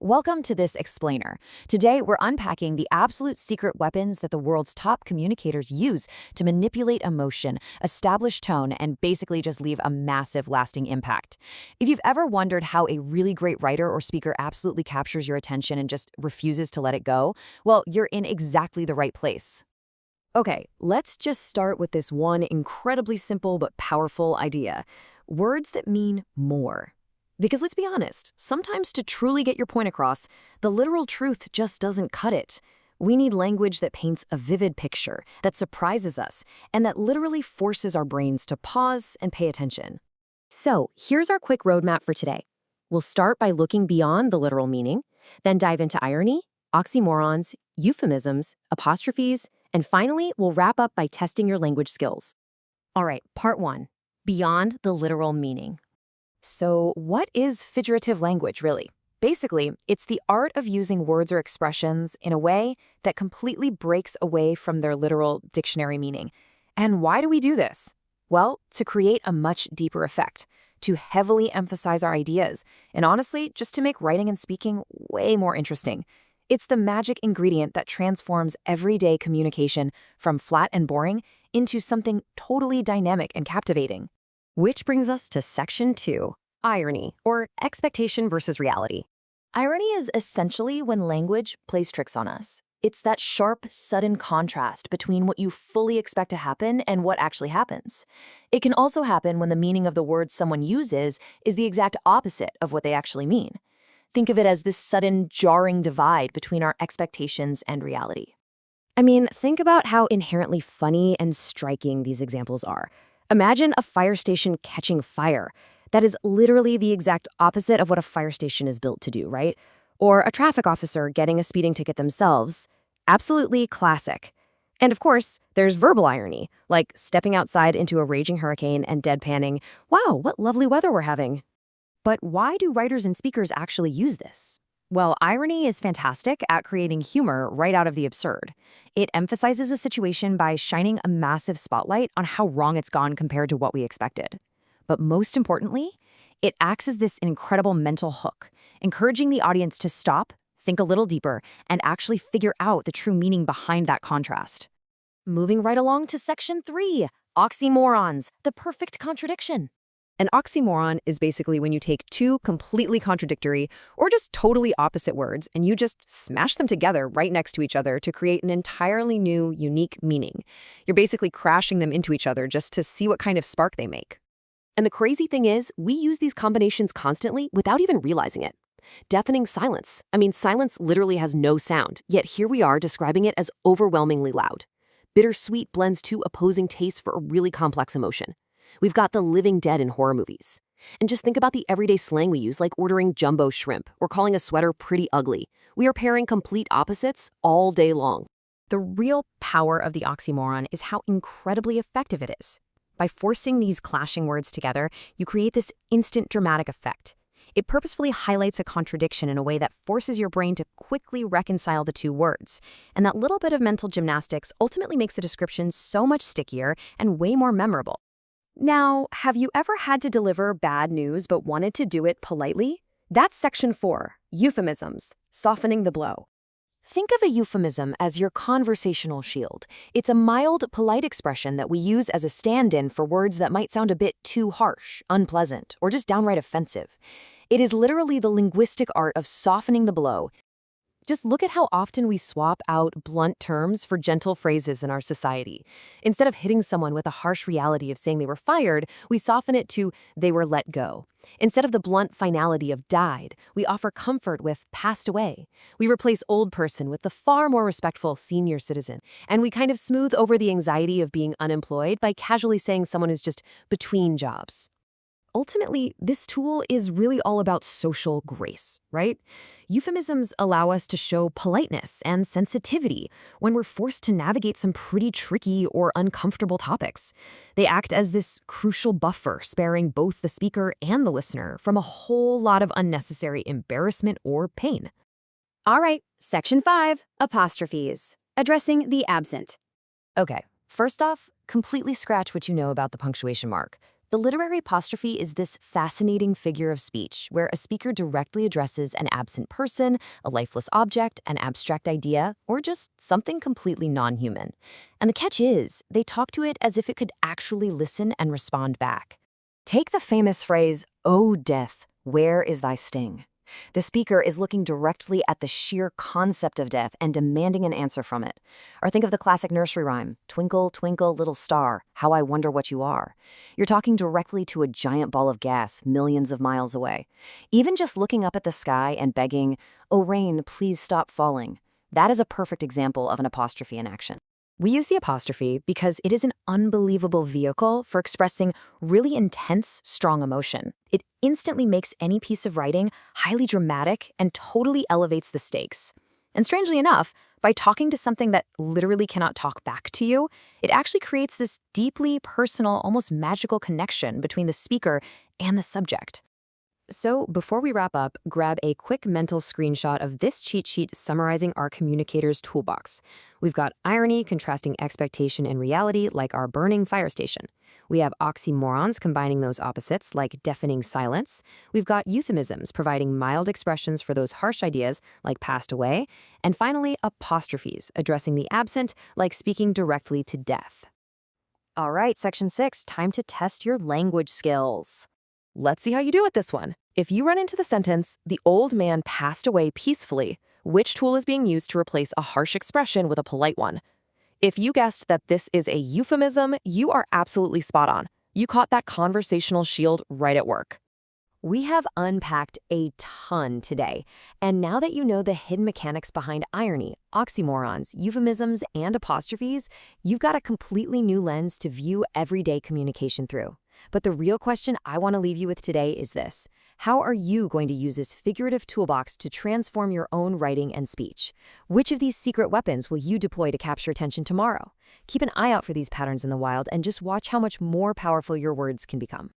Welcome to this explainer. Today, we're unpacking the absolute secret weapons that the world's top communicators use to manipulate emotion, establish tone, and basically just leave a massive lasting impact. If you've ever wondered how a really great writer or speaker absolutely captures your attention and just refuses to let it go, well, you're in exactly the right place. Okay, let's just start with this one incredibly simple but powerful idea. Words that mean more. Because let's be honest, sometimes to truly get your point across, the literal truth just doesn't cut it. We need language that paints a vivid picture, that surprises us, and that literally forces our brains to pause and pay attention. So, here's our quick roadmap for today. We'll start by looking beyond the literal meaning, then dive into irony, oxymorons, euphemisms, apostrophes, and finally, we'll wrap up by testing your language skills. All right, part 1. Beyond the literal meaning. So, what is figurative language, really? Basically, it's the art of using words or expressions in a way that completely breaks away from their literal dictionary meaning. And why do we do this? Well, to create a much deeper effect, to heavily emphasize our ideas, and honestly, just to make writing and speaking way more interesting. It's the magic ingredient that transforms everyday communication from flat and boring into something totally dynamic and captivating. Which brings us to section 2, irony, or expectation versus reality. Irony is essentially when language plays tricks on us. It's that sharp, sudden contrast between what you fully expect to happen and what actually happens. It can also happen when the meaning of the words someone uses is the exact opposite of what they actually mean. Think of it as this sudden, jarring divide between our expectations and reality. I mean, think about how inherently funny and striking these examples are. Imagine a fire station catching fire. That is literally the exact opposite of what a fire station is built to do, right? Or a traffic officer getting a speeding ticket themselves. Absolutely classic. And of course, there's verbal irony, like stepping outside into a raging hurricane and deadpanning, "Wow, what lovely weather we're having." But why do writers and speakers actually use this? Well, irony is fantastic at creating humor right out of the absurd. It emphasizes a situation by shining a massive spotlight on how wrong it's gone compared to what we expected. But most importantly, it acts as this incredible mental hook, encouraging the audience to stop, think a little deeper, and actually figure out the true meaning behind that contrast. Moving right along to section 3, oxymorons, the perfect contradiction. An oxymoron is basically when you take two completely contradictory or just totally opposite words and you just smash them together right next to each other to create an entirely new, unique meaning. You're basically crashing them into each other just to see what kind of spark they make. And the crazy thing is, we use these combinations constantly without even realizing it. Deafening silence. I mean, silence literally has no sound, yet here we are describing it as overwhelmingly loud. Bittersweet blends two opposing tastes for a really complex emotion. We've got the living dead in horror movies. And just think about the everyday slang we use, like ordering jumbo shrimp or calling a sweater pretty ugly. We are pairing complete opposites all day long. The real power of the oxymoron is how incredibly effective it is. By forcing these clashing words together, you create this instant dramatic effect. It purposefully highlights a contradiction in a way that forces your brain to quickly reconcile the two words. And that little bit of mental gymnastics ultimately makes the description so much stickier and way more memorable. Now, have you ever had to deliver bad news but wanted to do it politely? That's section 4, euphemisms, softening the blow. Think of a euphemism as your conversational shield. It's a mild, polite expression that we use as a stand-in for words that might sound a bit too harsh, unpleasant, or just downright offensive. It is literally the linguistic art of softening the blow. Just look at how often we swap out blunt terms for gentle phrases in our society. Instead of hitting someone with a harsh reality of saying they were fired, we soften it to "they were let go." Instead of the blunt finality of "died," we offer comfort with "passed away." We replace "old person" with the far more respectful "senior citizen." And we kind of smooth over the anxiety of being unemployed by casually saying someone is just between jobs. Ultimately, this tool is really all about social grace, right? Euphemisms allow us to show politeness and sensitivity when we're forced to navigate some pretty tricky or uncomfortable topics. They act as this crucial buffer, sparing both the speaker and the listener from a whole lot of unnecessary embarrassment or pain. All right, section 5, apostrophes, addressing the absent. Okay, first off, completely scratch what you know about the punctuation mark. The literary apostrophe is this fascinating figure of speech where a speaker directly addresses an absent person, a lifeless object, an abstract idea, or just something completely non-human. And the catch is, they talk to it as if it could actually listen and respond back. Take the famous phrase, "O death, where is thy sting?" The speaker is looking directly at the sheer concept of death and demanding an answer from it. Or think of the classic nursery rhyme, "Twinkle, twinkle, little star, how I wonder what you are." You're talking directly to a giant ball of gas millions of miles away. Even just looking up at the sky and begging, "Oh rain, please stop falling." That is a perfect example of an apostrophe in action. We use the apostrophe because it is an unbelievable vehicle for expressing really intense, strong emotion. It instantly makes any piece of writing highly dramatic and totally elevates the stakes. And strangely enough, by talking to something that literally cannot talk back to you, it actually creates this deeply personal, almost magical connection between the speaker and the subject. So before we wrap up, grab a quick mental screenshot of this cheat sheet summarizing our communicator's toolbox. We've got irony contrasting expectation and reality like our burning fire station. We have oxymorons combining those opposites like deafening silence. We've got euphemisms providing mild expressions for those harsh ideas like passed away. And finally, apostrophes addressing the absent like speaking directly to death. All right, section 6, time to test your language skills. Let's see how you do with this one. If you run into the sentence, "The old man passed away peacefully," which tool is being used to replace a harsh expression with a polite one? If you guessed that this is a euphemism, you are absolutely spot on. You caught that conversational shield right at work. We have unpacked a ton today, and now that you know the hidden mechanics behind irony, oxymorons, euphemisms, and apostrophes, you've got a completely new lens to view everyday communication through. But the real question I want to leave you with today is this: how are you going to use this figurative toolbox to transform your own writing and speech? Which of these secret weapons will you deploy to capture attention tomorrow? Keep an eye out for these patterns in the wild and just watch how much more powerful your words can become.